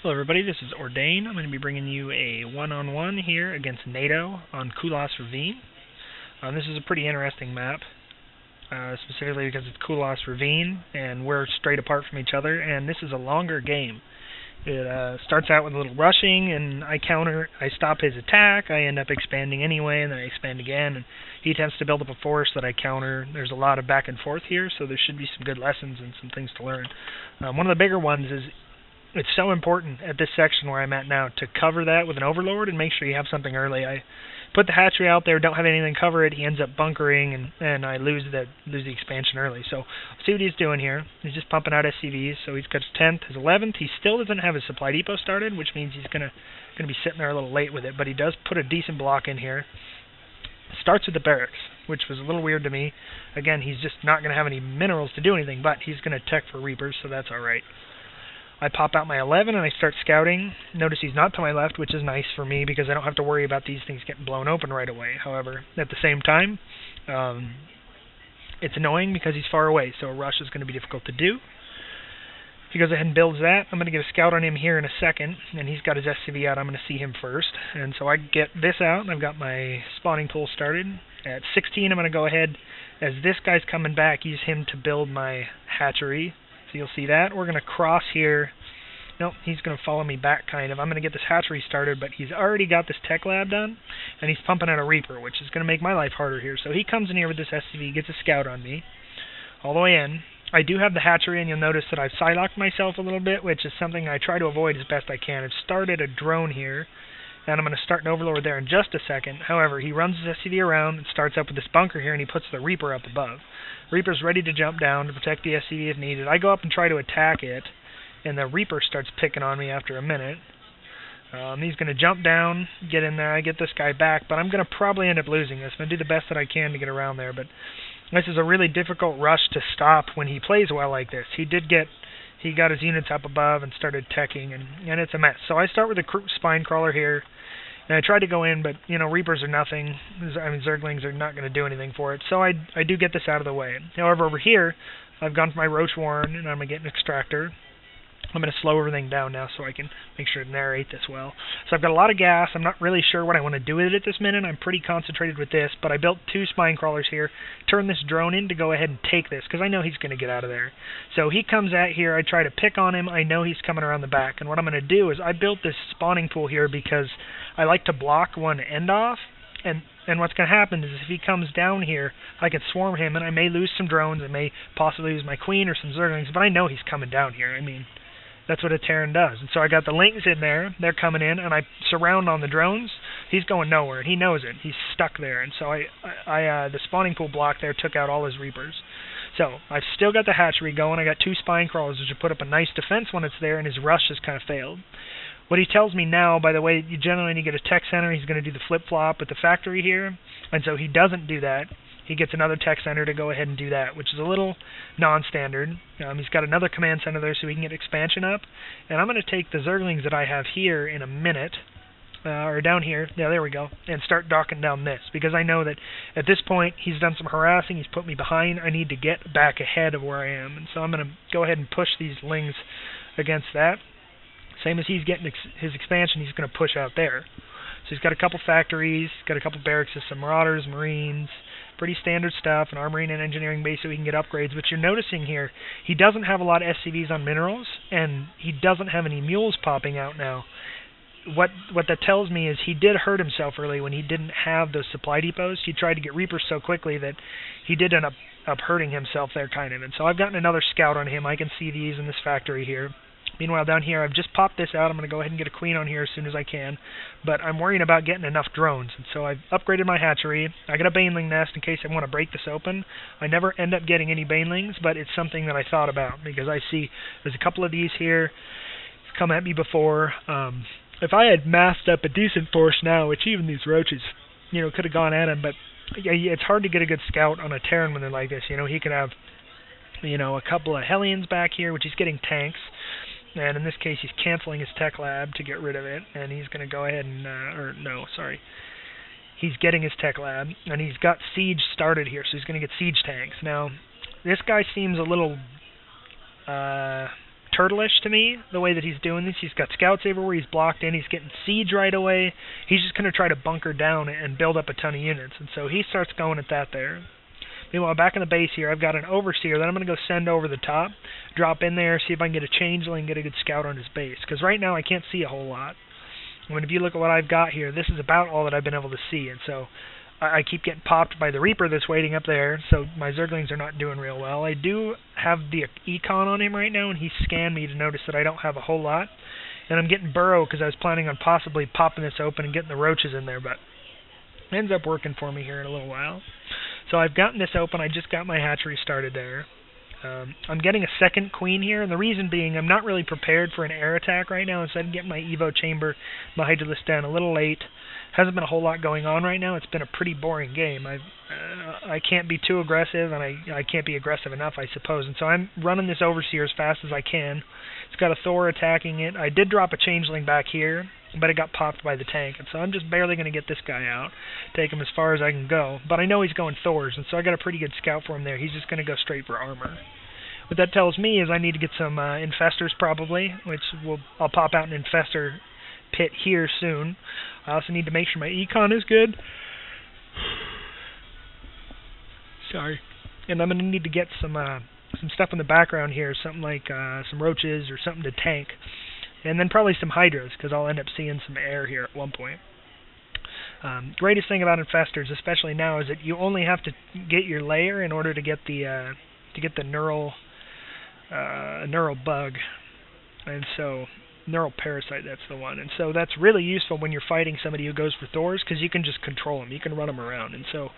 Hello everybody, this is Ordaehn. I'm going to be bringing you a one-on-one here against NATO on Harassed Ravine. This is a pretty interesting map, specifically because it's Harassed Ravine and we're straight apart from each other, and this is a longer game. It starts out with a little rushing, and I stop his attack, I end up expanding anyway, and then I expand again, and he attempts to build up a force that I counter. There's a lot of back and forth here, so there should be some good lessons and some things to learn. One of the bigger ones is it's so important at this section where I'm at now to cover that with an overlord and make sure you have something early. I put the hatchery out there, don't have anything to cover it, he ends up bunkering, and I lose the expansion early. So see what he's doing here. He's just pumping out SCVs, so he's got his 10th, his 11th. He still doesn't have his supply depot started, which means he's gonna be sitting there a little late with it, but he does put a decent block in here. Starts with the barracks, which was a little weird to me. Again, he's just not going to have any minerals to do anything, but he's going to tech for Reapers, so that's alright. I pop out my 11 and I start scouting. Notice he's not to my left, which is nice for me because I don't have to worry about these things getting blown open right away. However, at the same time, it's annoying because he's far away, so a rush is going to be difficult to do. If he goes ahead and builds that, I'm going to get a scout on him here in a second, and he's got his SCV out. I'm going to see him first. And so I get this out, and I've got my spawning pool started. At 16, I'm going to go ahead, as this guy's coming back, use him to build my hatchery. So you'll see that. We're going to cross here. Nope, he's going to follow me back, kind of. I'm going to get this hatchery started, but he's already got this tech lab done, and he's pumping out a Reaper, which is going to make my life harder here. So he comes in here with this SCV, gets a scout on me, all the way in. I do have the hatchery, and you'll notice that I've silocked myself a little bit, which is something I try to avoid as best I can. I've started a drone here, and I'm going to start an overlord there in just a second. However, he runs his SCV around and starts up with this bunker here, and he puts the Reaper up above. Reaper's ready to jump down to protect the SCV if needed. I go up and try to attack it, and the Reaper starts picking on me after a minute. He's going to jump down, get in there. I get this guy back, but I'm going to probably end up losing this. I'm going to do the best that I can to get around there, but this is a really difficult rush to stop when he plays well like this. He got his units up above and started teching, and it's a mess. So I start with a spine crawler here, and I tried to go in, but, you know, Reapers are nothing. I mean, Zerglings are not going to do anything for it. So I do get this out of the way. However, over here, I've gone for my Roach Warren, and I'm going to get an extractor. I'm going to slow everything down now so I can make sure to narrate this well. So I've got a lot of gas. I'm not really sure what I want to do with it at this minute. I'm pretty concentrated with this, but I built 2 spine crawlers here. Turn this drone in to go ahead and take this, because I know he's going to get out of there. So he comes out here. I try to pick on him. I know he's coming around the back, and what I'm going to do is I built this spawning pool here because I like to block one end off, and what's going to happen is if he comes down here, I can swarm him, and I may lose some drones. I may possibly lose my queen or some Zerglings, but I know he's coming down here. I mean, that's what a Terran does. And so I got the Lings in there. They're coming in, and I surround on the drones. He's going nowhere, and he knows it. He's stuck there. And so the spawning pool block there took out all his Reapers. So I've still got the hatchery going. I got 2 spine crawlers, which will put up a nice defense when it's there, and his rush has kind of failed. What he tells me now, by the way, you generally need to get a tech center. He's going to do the flip-flop at the factory here, and so he doesn't do that. He gets another tech center to go ahead and do that, which is a little non-standard. He's got another command center there so he can get expansion up. And I'm going to take the Zerglings that I have here in a minute, or down here, yeah, there we go, and start docking down this, because I know that at this point he's done some harassing, he's put me behind, I need to get back ahead of where I am. And so I'm going to go ahead and push these Lings against that. Same as he's getting his expansion, he's going to push out there. So he's got a couple factories, got a couple barracks, some Marauders, Marines, pretty standard stuff, an armory and an engineering base so he can get upgrades. But you're noticing here, he doesn't have a lot of SCVs on minerals, and he doesn't have any mules popping out now. What that tells me is he did hurt himself early when he didn't have those supply depots. He tried to get Reapers so quickly that he did end up hurting himself there, kind of. And so I've gotten another scout on him. I can see these in this factory here. Meanwhile, down here, I've just popped this out. I'm going to go ahead and get a queen on here as soon as I can. But I'm worrying about getting enough drones. And so I've upgraded my hatchery. I got a baneling nest in case I want to break this open. I never end up getting any banelings, but it's something that I thought about because I see there's a couple of these here come at me before. If I had masked up a decent force now, which even these roaches, you know, could have gone at him, but yeah, it's hard to get a good scout on a Terran when they're like this. You know, he could have, you know, a couple of Hellions back here, which he's getting tanks. And in this case, he's canceling his tech lab to get rid of it, and he's going to go ahead and, he's getting his tech lab, and he's got siege started here, so he's going to get siege tanks. Now, this guy seems a little turtle-ish to me, the way that he's doing this. He's got scouts everywhere, he's blocked in, he's getting siege right away. He's just going to try to bunker down and build up a ton of units. And so he starts going at that there. Meanwhile, back in the base here, I've got an overseer that I'm going to go send over the top, drop in there, see if I can get a changeling, get a good scout on his base. Because right now I can't see a whole lot. When if you look at what I've got here, this is about all that I've been able to see. And so I keep getting popped by the Reaper that's waiting up there, so my Zerglings are not doing real well. I do have the econ on him right now, and he scanned me to notice that I don't have a whole lot. And I'm getting burrow because I was planning on possibly popping this open and getting the roaches in there, but it ends up working for me here in a little while. So I've gotten this open. I just got my hatchery started there. I'm getting a second queen here, and the reason being I'm not really prepared for an air attack right now, so I get my Evo chamber, my Hydralisk down a little late. Hasn't been a whole lot going on right now. It's been a pretty boring game. I can't be too aggressive, and I can't be aggressive enough, I suppose. And so I'm running this Overseer as fast as I can. It's got a Thor attacking it. I did drop a Changeling back here, but it got popped by the tank. And so I'm just barely going to get this guy out, take him as far as I can go. But I know he's going Thors, and so I got a pretty good scout for him there. He's just going to go straight for armor. What that tells me is I need to get some infestors probably, which I'll pop out an infestor pit here soon. I also need to make sure my econ is good. Sorry. And I'm going to need to get some stuff in the background here, something like some roaches or something to tank. And then probably some hydras, because I'll end up seeing some air here at one point. Greatest thing about infestors, especially now, is that you only have to get your layer in order to get the neural bug. And so neural parasite, that's the one. And so that's really useful when you're fighting somebody who goes for Thors, because you can just control them. You can run them around. And so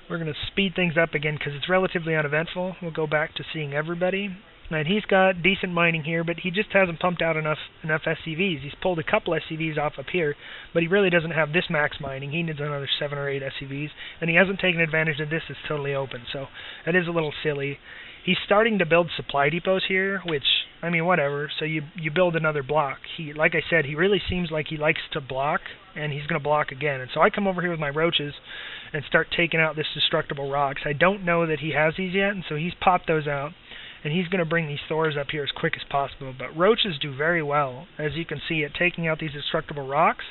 we're going to speed things up again because it's relatively uneventful. We'll go back to seeing everybody. And he's got decent mining here, but he just hasn't pumped out enough SCVs. He's pulled a couple SCVs off up here, but he really doesn't have this max mining. He needs another 7 or 8 SCVs, and he hasn't taken advantage of this. It's totally open, so that is a little silly. He's starting to build supply depots here, which, I mean, whatever. So you build another block. Like I said, he really seems like he likes to block, and he's going to block again. And so I come over here with my roaches and start taking out this destructible rocks. I don't know that he has these yet, and so he's popped those out, and he's going to bring these Thors up here as quick as possible. But roaches do very well, as you can see, at taking out these destructible rocks.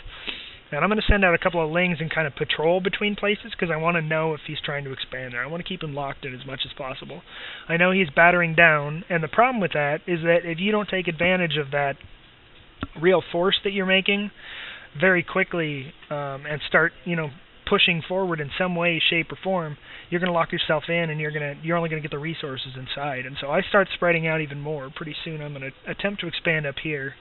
And I'm going to send out a couple of lings and kind of patrol between places because I want to know if he's trying to expand there. I want to keep him locked in as much as possible. I know he's battering down, and the problem with that is that if you don't take advantage of that real force that you're making very quickly and start, pushing forward in some way, shape, or form, you're going to lock yourself in, and you're only going to get the resources inside. And so I start spreading out even more. Pretty soon I'm going to attempt to expand up here.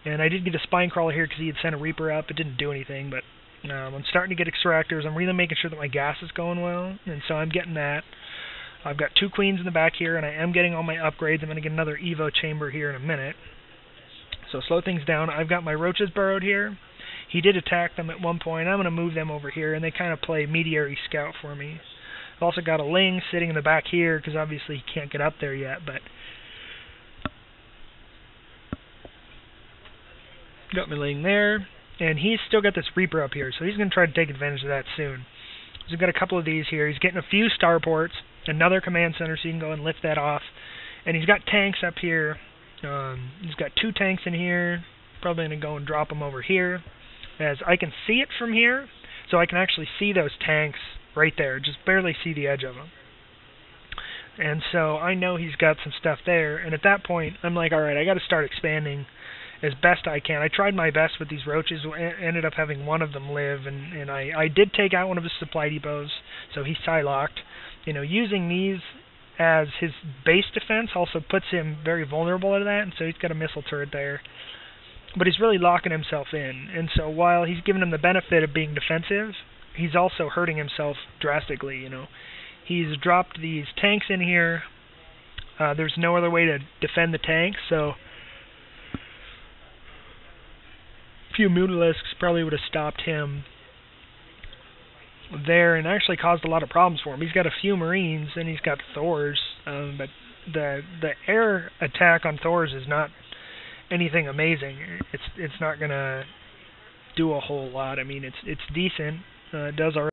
And I did get a spine crawler here because he had sent a Reaper up. It didn't do anything, but I'm starting to get extractors. I'm really making sure that my gas is going well, and so I'm getting that. I've got 2 queens in the back here, and I am getting all my upgrades. I'm going to get another Evo chamber here in a minute. So slow things down. I've got my roaches burrowed here. He did attack them at one point. I'm going to move them over here, and they kind of play mediary scout for me. I've also got a Ling sitting in the back here because obviously he can't get up there yet, but got my Ling there, and he's still got this Reaper up here, so he's going to try to take advantage of that soon. So we've got a couple of these here. He's getting a few starports, another command center, so you can go and lift that off. And he's got tanks up here. He's got 2 tanks in here. Probably going to go and drop them over here, as I can see it from here, so I can actually see those tanks right there, just barely see the edge of them. And so I know he's got some stuff there, and at that point, I'm like, all right, I got to start expanding as best I can. I tried my best with these roaches, ended up having one of them live, and I did take out one of his supply depots, so he's Psylocked. Using these as his base defense also puts him very vulnerable to that, and so he's got a missile turret there. But he's really locking himself in, and so while he's giving him the benefit of being defensive, he's also hurting himself drastically, He's dropped these tanks in here. There's no other way to defend the tanks, so a few Mutalisks probably would have stopped him there and actually caused a lot of problems for him. He's got a few Marines and he's got Thors, but the air attack on Thors is not anything amazing. It's not gonna do a whole lot. I mean, it's decent. It does already.